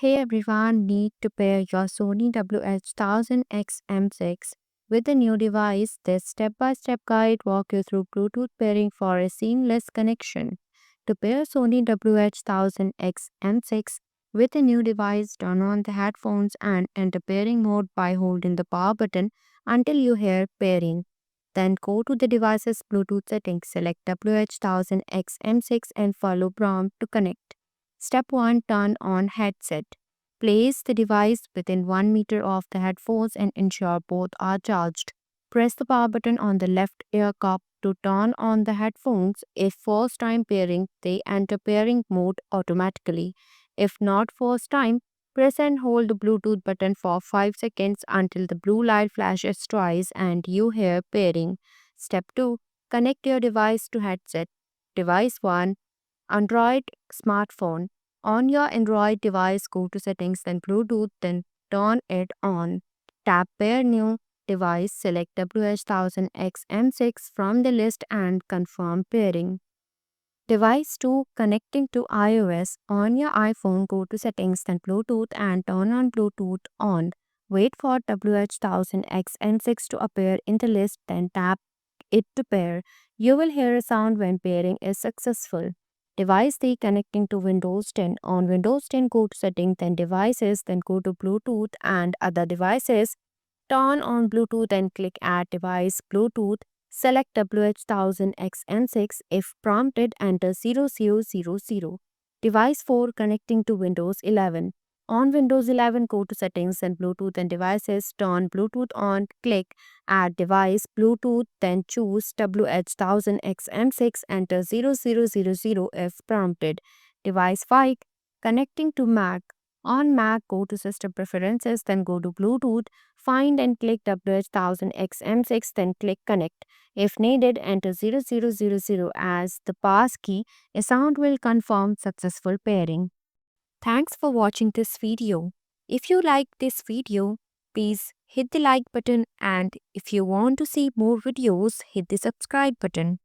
Hey everyone, need to pair your Sony WH-1000X M6 with a new device. This step-by-step guide walk you through Bluetooth pairing for a seamless connection. To pair Sony WH-1000X M6 with a new device, turn on the headphones and enter pairing mode by holding the power button until you hear pairing. Then go to the device's Bluetooth settings, select WH-1000X M6 and follow prompt to connect. Step 1. Turn on headset. Place the device within 1 meter of the headphones and ensure both are charged. Press the power button on the left ear cup to turn on the headphones. If first time pairing, they enter pairing mode automatically. If not first time, press and hold the Bluetooth button for 5 seconds until the blue light flashes twice and you hear pairing. Step 2. Connect your device to headset. Device 1. Android smartphone. On your Android device, go to settings, then Bluetooth, then turn it on. Tap pair new device, select WH-1000X M6 from the list and confirm pairing. Device 2 connecting to iOS. On your iPhone, go to settings, then Bluetooth and turn on Bluetooth on. Wait for WH-1000X M6 to appear in the list, then tap it to pair. You will hear a sound when pairing is successful. Device 3 connecting to Windows 10. On Windows 10, go to settings, then devices, then go to Bluetooth and other devices. Turn on Bluetooth and click Add Device Bluetooth. Select WH-1000X M6. If prompted, enter 0000. Device 4 connecting to Windows 11. On Windows 11, go to Settings and Bluetooth and Devices. Turn Bluetooth on. Click Add Device Bluetooth. Then choose WH-1000X M6. Enter 0000 if prompted. Device 5 connecting to Mac. On Mac, go to System Preferences, then go to Bluetooth. Find and click WH-1000X M6, then click Connect. If needed, enter 0000 as the pass key. A sound will confirm successful pairing. Thanks for watching this video. If you like this video, please hit the like button, and if you want to see more videos, hit the subscribe button.